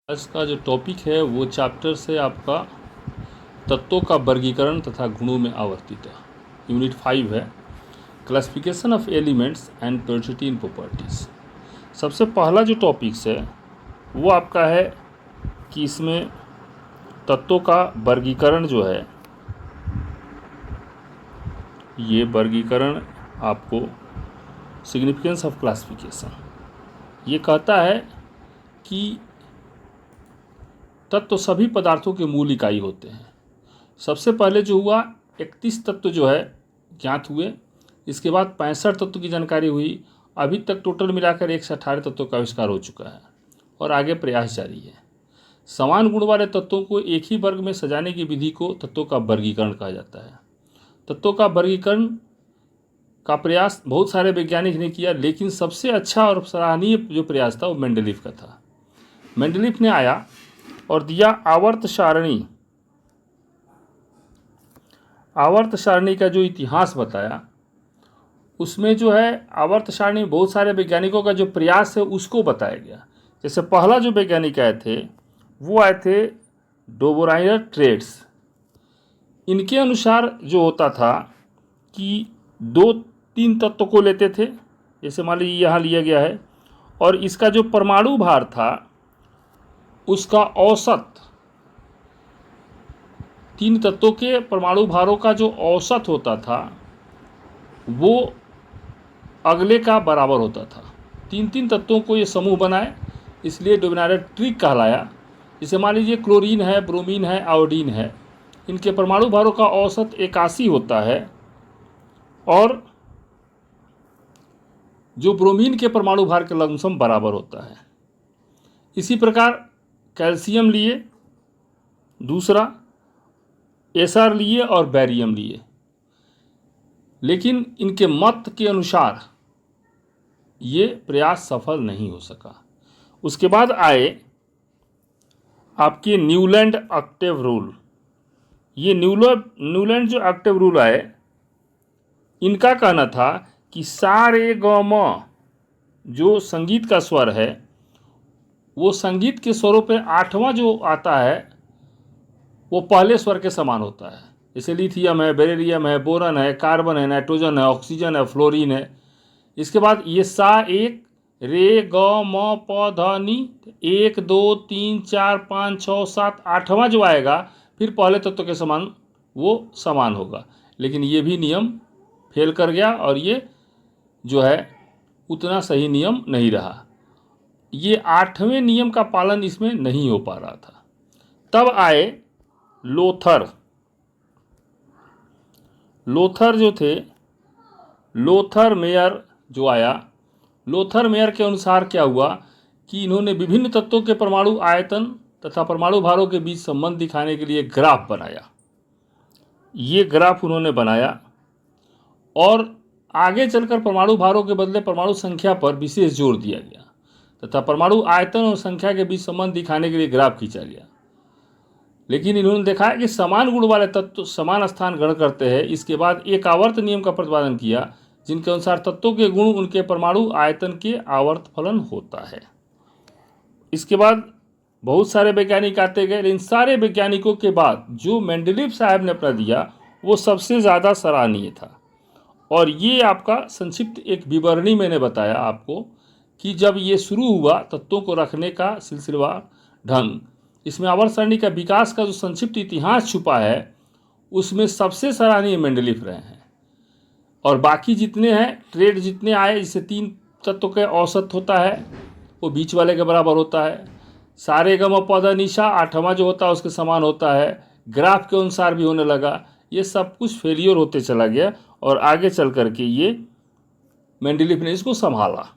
आज का जो टॉपिक है वो चैप्टर से आपका तत्वों का वर्गीकरण तथा गुणों में आवर्तित है। यूनिट 5 है classification of elements and property in properties. सबसे पहला जो टॉपिक्स है वो आपका है कि इसमें तत्वों का वर्गीकरण जो है, ये वर्गीकरण आपको सिग्निफिकेंस ऑफ क्लासिफिकेशन ये कहता है कि तत्व सभी पदार्थों के मूल इकाई होते हैं। सबसे पहले जो हुआ 31 तत्व जो है ज्ञात हुए, इसके बाद 65 तत्व की जानकारी हुई। अभी तक टोटल मिलाकर 118 तत्वों का आविष्कार हो चुका है और आगे प्रयास जारी है। समान गुण वाले तत्वों को एक ही वर्ग में सजाने की विधि को तत्वों का वर्गीकरण कहा जाता है। तत्वों का वर्गीकरण का प्रयास बहुत सारे वैज्ञानिक ने किया, लेकिन सबसे अच्छा और सराहनीय जो प्रयास था वो मेंडलीफ का था। मेंडलीफ ने आया और दिया आवर्त सारणी का जो इतिहास बताया, उसमें जो है आवर्त सारणी बहुत सारे वैज्ञानिकों का जो प्रयास है उसको बताया गया। जैसे पहला जो वैज्ञानिक आए थे वो आए थे डोबोराइनर ट्रेड्स। इनके अनुसार जो होता था कि 2-3 तत्व को लेते थे, जैसे मान लीजिए यहाँ लिया गया है, और इसका जो परमाणु भार था उसका औसत, 3 तत्वों के परमाणु भारों का जो औसत होता था वो अगले का बराबर होता था। 3-3 तत्वों को ये समूह बनाए, इसलिए डोबोराइनर ट्रिक कहलाया। जैसे मान लीजिए क्लोरीन है, ब्रोमीन है, आयोडीन है, इनके परमाणु भारों का औसत 81 होता है और जो ब्रोमीन के परमाणु भार के लमसम बराबर होता है। इसी प्रकार कैल्शियम लिए, दूसरा एसआर लिए और बैरियम लिए, लेकिन इनके मत के अनुसार ये प्रयास सफल नहीं हो सका। उसके बाद आए आपके न्यूलैंड ऑक्टेव रूल। ये न्यूलैंड जो ऑक्टेव रूल आए, इनका कहना था कि सा रे ग म जो संगीत का स्वर है वो संगीत के स्वरों पे 8वां जो आता है वो पहले स्वर के समान होता है। जैसे लिथियम है, बेरिलियम है, बोरन है, कार्बन है, नाइट्रोजन है, ऑक्सीजन है, फ्लोरीन है। इसके बाद ये सा एक, रे ग म प ध नि, 1 2 3 4 5 6 7 8वां जो आएगा फिर पहले तत्व के समान वो समान होगा। लेकिन ये भी नियम फेल कर गया और ये जो है उतना सही नियम नहीं रहा। ये 8वें नियम का पालन इसमें नहीं हो पा रहा था। तब आए लोथर जो थे, लोथर मेयर जो आया। लोथर मेयर के अनुसार क्या हुआ कि इन्होंने विभिन्न तत्वों के परमाणु आयतन तथा परमाणु भारों के बीच संबंध दिखाने के लिए ग्राफ बनाया। ये ग्राफ उन्होंने बनाया और आगे चलकर परमाणु भारों के बदले परमाणु संख्या पर विशेष जोर दिया गया तथा परमाणु आयतन और संख्या के बीच संबंध दिखाने के लिए ग्राफ खींचा गया। लेकिन इन्होंने देखा कि समान गुण वाले तत्व समान स्थान ग्रहण करते हैं। इसके बाद एक आवर्त नियम का प्रतिपादन किया, जिनके अनुसार तत्वों के गुण उनके परमाणु आयतन के आवर्त फलन होता है। इसके बाद बहुत सारे वैज्ञानिक आते गए, इन सारे वैज्ञानिकों के बाद जो मेंडलीफ साहब ने अपना दिया वो सबसे ज़्यादा सराहनीय था। और ये आपका संक्षिप्त एक विवरणी मैंने बताया आपको कि जब ये शुरू हुआ तत्वों को रखने का सिलसिलेवार ढंग, इसमें आवर्त सारणी का विकास का जो संक्षिप्त इतिहास छुपा है उसमें सबसे सराहनीय मेंडलीफ रहे हैं। और बाकी जितने हैं ट्रेड जितने आए, जिससे 3 तत्वों के औसत होता है वो बीच वाले के बराबर होता है। सारे गम पद निशा 8वां जो होता है उसके समान होता है। ग्राफ के अनुसार भी होने लगा। ये सब कुछ फेलियर होते चला गया और आगे चल करके ये मेंडलीफ ने इसको संभाला।